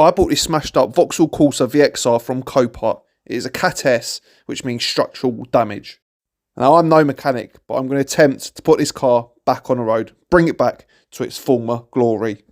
I bought this smashed up Vauxhall Corsa VXR from Copart. It is a Cat S, which means structural damage. Now, I'm no mechanic, but I'm going to attempt to put this car back on the road, bring it back to its former glory.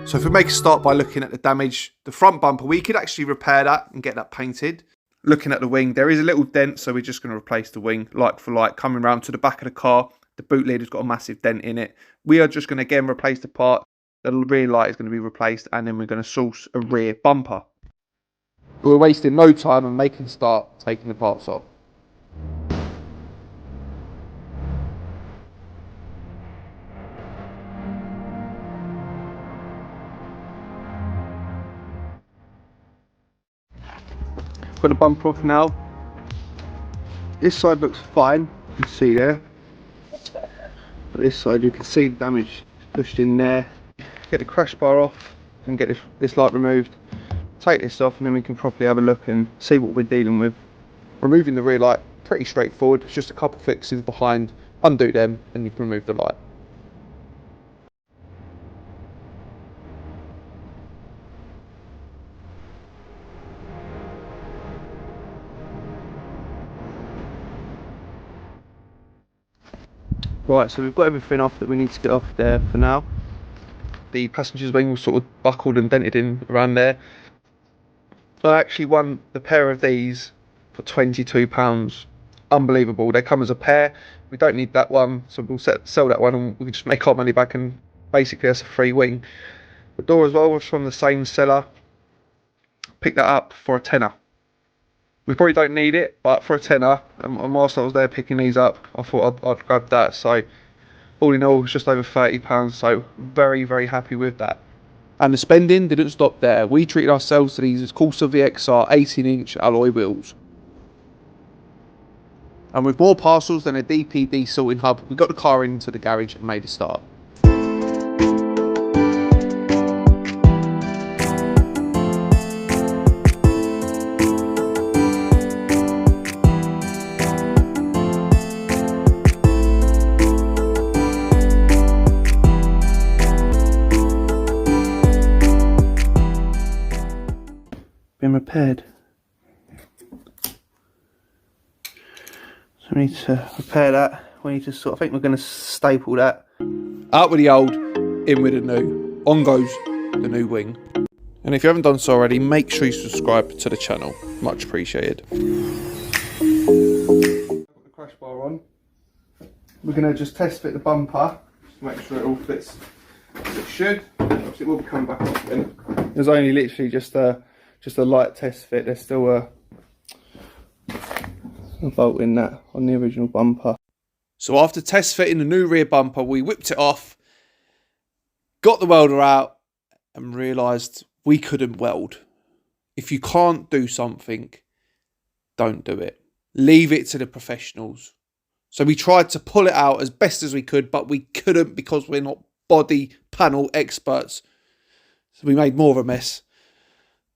So if we make a start by looking at the damage, the front bumper, we could actually repair that and get that painted. Looking at the wing, there is a little dent, so we're just going to replace the wing like for like. Coming around to the back of the car, the boot lid has got a massive dent in it. We are just going to again replace the part. The rear light is going to be replaced, and then we're going to source a rear bumper. We're wasting no time and making start taking the parts off. Got the bumper off now. This side looks fine, you can see there. But this side you can see the damage pushed in there. Get the crash bar off and get this light removed. Take this off and then we can properly have a look and see what we're dealing with. Removing the rear light, pretty straightforward. It's just a couple fixes behind, undo them and you can remove the light. Right, so we've got everything off that we need to get off there for now. The passenger's wing was sort of buckled and dented in around there. I actually won the pair of these for £22. Unbelievable. They come as a pair. We don't need that one, so we'll sell that one and we can just make our money back, and basically that's a free wing. The door as well was from the same seller. Picked that up for a tenner. We probably don't need it, but for a tenner, and whilst I was there picking these up, I thought I'd grab that. So all in all, it's just over £30, so very, very happy with that. And the spending didn't stop there. We treated ourselves to these Corsa VXR 18-inch alloy wheels. And with more parcels than a DPD sorting hub, we got the car into the garage and made a start. Been repaired. So we need to repair that. We need to I think we're going to staple that. Out with the old, in with the new. On goes the new wing. And if you haven't done so already, make sure you subscribe to the channel. Much appreciated. Got the crash bar on. We're going to just test fit the bumper. Just make sure it all fits as it should. Obviously it will be coming back off then. There's only literally just a light test fit. There's still a bolt in that on the original bumper. So after test fitting the new rear bumper, we whipped it off, got the welder out and realised we couldn't weld. If you can't do something, don't do it. Leave it to the professionals. So we tried to pull it out as best as we could, but we couldn't because we're not body panel experts. So we made more of a mess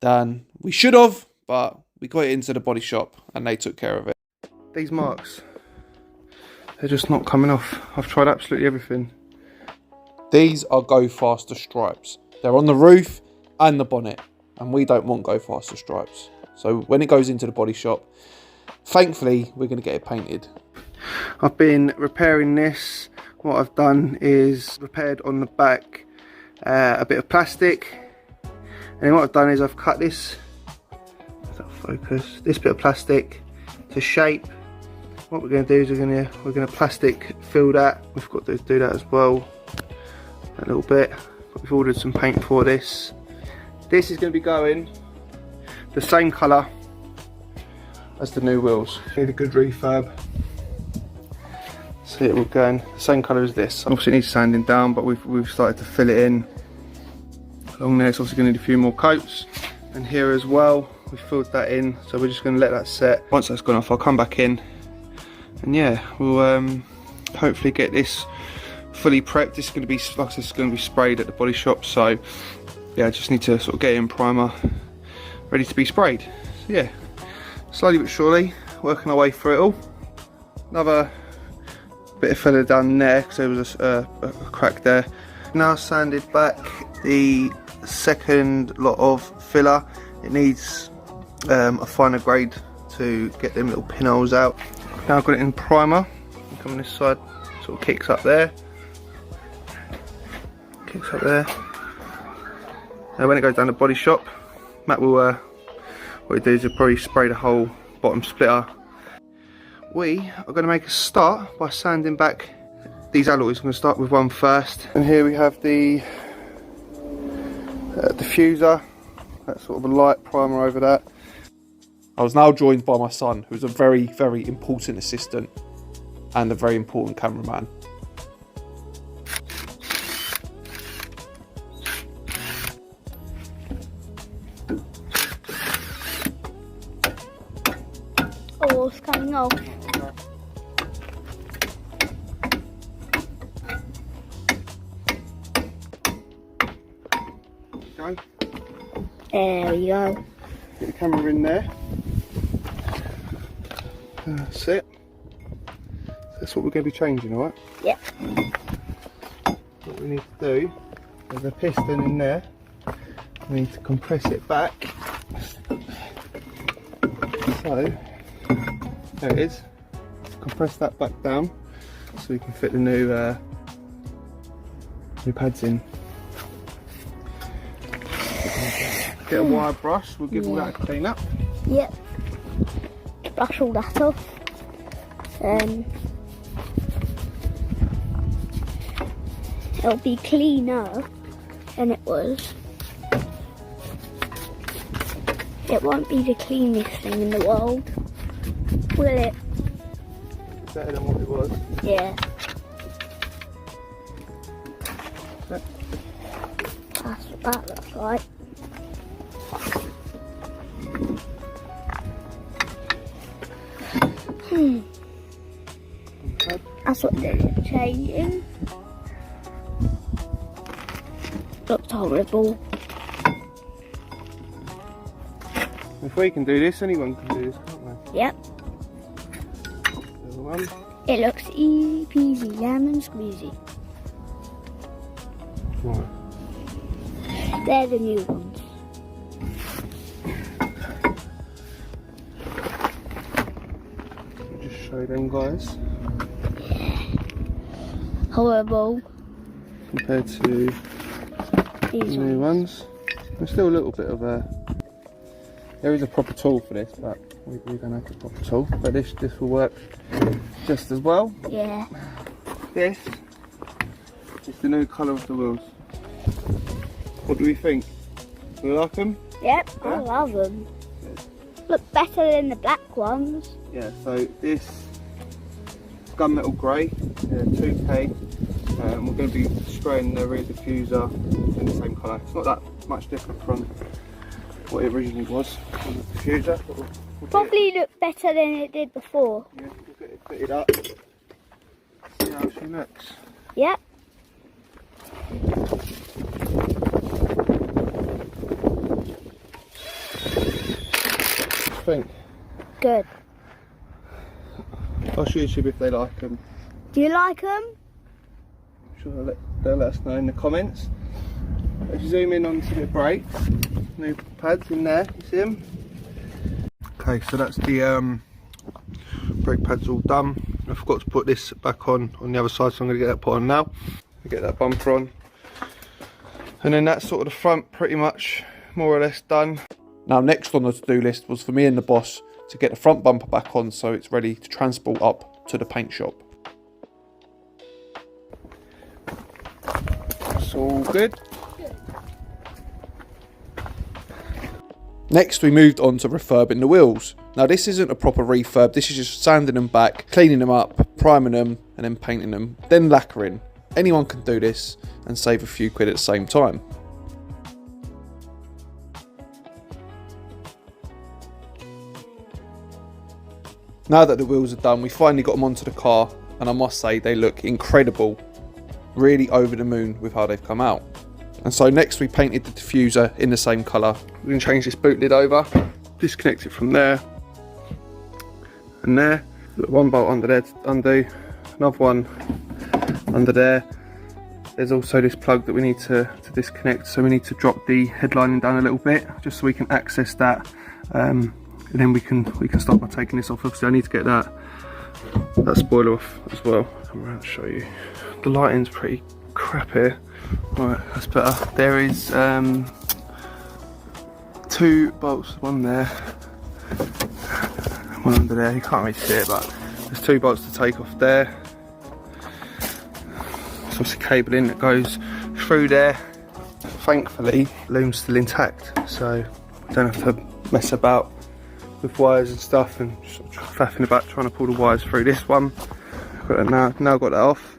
than we should have, but we got it into the body shop and they took care of it. These marks, they're just not coming off. I've tried absolutely everything. These are Go Faster stripes. They're on the roof and the bonnet, and we don't want Go Faster stripes. So when it goes into the body shop, thankfully we're going to get it painted. I've been repairing this. What I've done is repaired on the back a bit of plastic. And then what I've done is I've cut this, this bit of plastic to shape. What we're going to do is we're going to plastic fill that. We've got to do that as well, a little bit. But we've ordered some paint for this. This is going to be going the same colour as the new wheels. Need a good refurb. So it will go in the same colour as this. Obviously it needs sanding down, but we've started to fill it in. Along there it's also going to need a few more coats, and here as well we filled that in, so we're just going to let that set. Once that's gone off I'll come back in and yeah, we'll hopefully get this fully prepped. This is going to be, like I said, it's going to be sprayed at the body shop, so yeah, I just need to sort of get in primer ready to be sprayed. So yeah, slowly but surely working our way through it all. Another bit of filler done there because there was a crack there. Now sanded back the second lot of filler. It needs a finer grade to get them little pinholes out. Now I've got it in primer. Come on this side, sort of kicks up there. Kicks up there. Now when it goes down the body shop, Matt will, what he do is he'll probably spray the whole bottom splitter. We are going to make a start by sanding back these alloys. I'm going to start with one first. And here we have the diffuser. That's sort of a light primer over that. I was now joined by my son, who's a very, very important assistant and a very important cameraman. Oh, it's coming off. Go. There we go. Get the camera in there. That's it. That's what we're going to be changing, alright? Yep. What we need to do, there's a piston in there. We need to compress it back. So, there it is. Compress that back down so we can fit the new pads in. Get a wire brush, we'll give all that a clean up. Yep. Brush all that off. It'll be cleaner than it was. It won't be the cleanest thing in the world, will it? Better than what it was. Yeah. That's what that looks like. That's what they're changing. Looks horrible. If we can do this, anyone can do this, can't they? Yep. The other one. It looks easy peasy, lemon squeezy. Right. They're the new ones. I'll just show them guys. Horrible. Compared to These new ones. There's still a little bit of a... There is a proper tool for this, but we don't have the proper tool. But this will work just as well. Yeah. This is the new colour of the wheels. What do we think? Do we like them? Yep, Yeah. I love them. Look better than the black ones. Yeah, so this gunmetal grey, 2K. We're going to be spraying the rear diffuser in the same colour. It's not that much different from what it originally was on the diffuser. But we'll Probably look better than it did before. Yeah, we'll get it fitted up. See how she looks. Yep. What do you think? Good. Ask YouTube if they like them. Do you like them? I'm sure they'll let us know in the comments. If you zoom in onto the brakes, new pads in there, you see them? Okay, so that's the brake pads all done. I forgot to put this back on the other side, so I'm going to get that put on now. Get that bumper on. And then that's sort of the front pretty much more or less done. Now next on the to-do list was for me and the boss to get the front bumper back on so it's ready to transport up to the paint shop. It's all good. Next we moved on to refurbing the wheels. Now this isn't a proper refurb, this is just sanding them back, cleaning them up, priming them and then painting them, then lacquering. Anyone can do this and save a few quid at the same time. Now that the wheels are done, we finally got them onto the car and I must say they look incredible. Really over the moon with how they've come out. And so next we painted the diffuser in the same colour. We're going to change this boot lid over, disconnect it from there and there. Got one bolt under there to undo another one under there. There's also this plug that we need to disconnect, so we need to drop the headlining down a little bit just so we can access that, and then we can start by taking this off. Obviously I need to get that spoiler off as well. Come around and show you. The lighting's pretty crap here. Right, that's better. There is 2 bolts, one there, one under there. You can't really see it, but there's 2 bolts to take off there. There's obviously cabling that goes through there. Thankfully, the loom's still intact, so I don't have to mess about with wires and stuff and sort of faffing about trying to pull the wires through this one. Got it now got that off.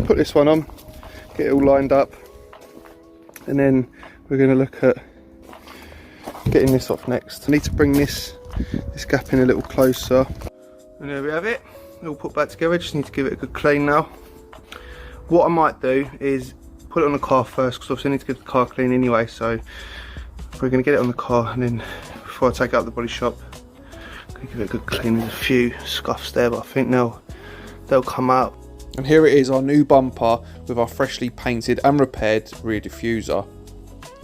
Put this one on, get it all lined up, and then we're going to look at getting this off next. I need to bring this gap in a little closer. And there we have it, all put back together. Just need to give it a good clean now. What I might do is put it on the car first, because obviously I need to get the car clean anyway, so we're going to get it on the car, and then before I take it out the body shop, I'm going to give it a good clean. There's a few scuffs there, but I think they'll come out. And here it is, our new bumper with our freshly painted and repaired rear diffuser.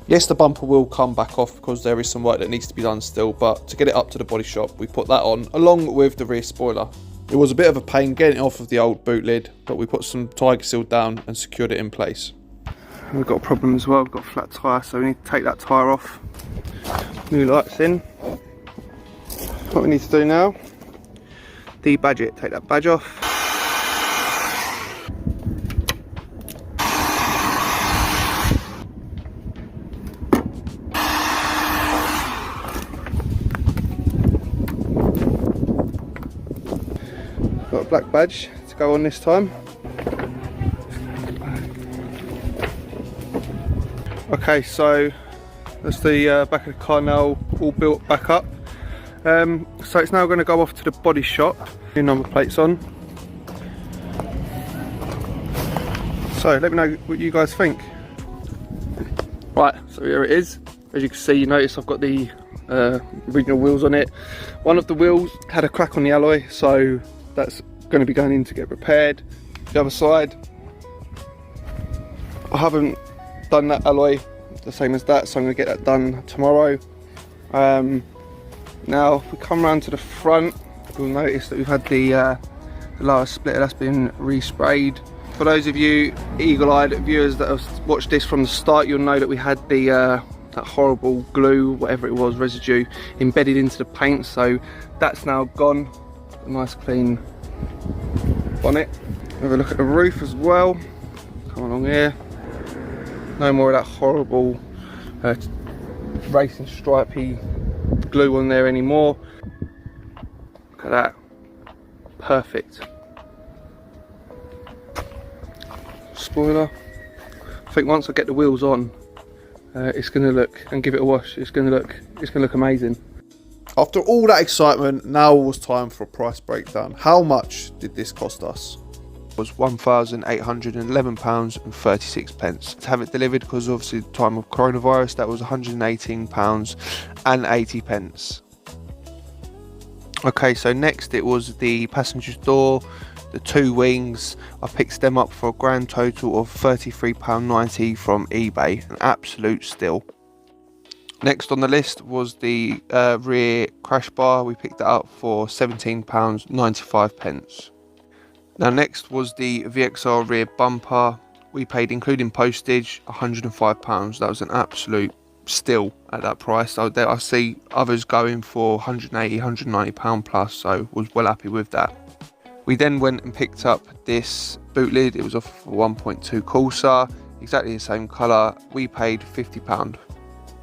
Yes, the bumper will come back off because there is some work that needs to be done still, but to get it up to the body shop, we put that on along with the rear spoiler. It was a bit of a pain getting it off of the old boot lid, but we put some tiger seal down and secured it in place. We've got a problem as well, we've got a flat tyre, so we need to take that tyre off. New lights in. What we need to do now, debadge it, take that badge off. Got a black badge to go on this time. Okay, so that's the back of the car now all built back up. So it's now going to go off to the body shop. New number plates on. So let me know what you guys think. Right, so here it is. As you can see, you notice I've got the original wheels on it. One of the wheels had a crack on the alloy, so that's going to be going in to get repaired. The other side, I haven't done that alloy the same as that, so I'm going to get that done tomorrow. Now if we come around to the front, you'll notice that we've had the lower splitter that's been resprayed. For those of you eagle-eyed viewers that have watched this from the start, you'll know that we had the that horrible glue, whatever it was, residue embedded into the paint, so that's now gone. A nice clean bonnet. Have a look at the roof as well. Come along here. No more of that horrible racing stripey glue on there anymore. Look at that. Perfect. Spoiler. I think once I get the wheels on, it's going to look, and give it a wash, it's going to look amazing. After all that excitement, now it was time for a price breakdown. How much did this cost us? It was £1,811.36. To have it delivered, because obviously the time of coronavirus, that was £118.80. Okay, so next it was the passenger's door, the 2 wings. I picked them up for a grand total of £33.90 from eBay, an absolute steal. Next on the list was the rear crash bar. We picked that up for £17.95. Now next was the VXR rear bumper. We paid, including postage, £105. That was an absolute steal at that price. I see others going for £180, £190 plus, so was well happy with that. We then went and picked up this boot lid. It was off a 1.2 Corsa, exactly the same colour. We paid £50.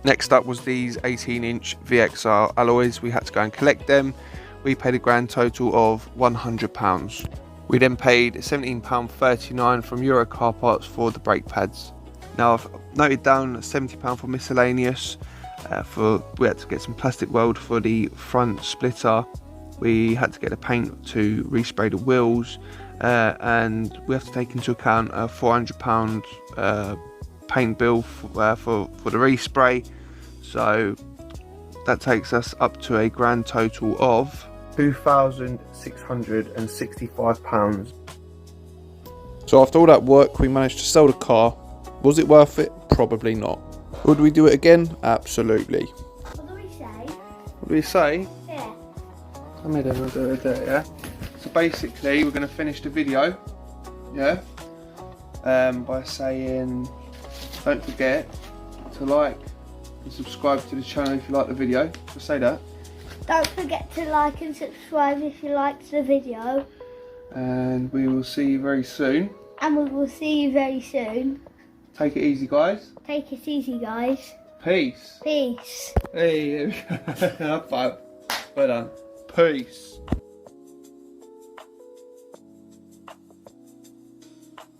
Next up was these 18-inch VXR alloys. We had to go and collect them. We paid a grand total of £100. We then paid £17.39 from Euro Car Parts for the brake pads. Now I've noted down £70 for miscellaneous. We had to get some plastic weld for the front splitter. We had to get a paint to respray the wheels, and we have to take into account a £400 paint bill for the respray. So that takes us up to a grand total of £2,665. So after all that work, we managed to sell the car. Was it worth it? Probably not. Would we do it again? Absolutely. What do we say? What do we say? Yeah. Come here then, we'll do it, yeah? So basically, we're going to finish the video, yeah? By saying, don't forget to like and subscribe to the channel if you like the video. So say that. Don't forget to like and subscribe if you liked the video. And we will see you very soon. And we will see you very soon. Take it easy, guys. Take it easy, guys. Peace. Peace. Hey, there we go. High five. Well done. Peace.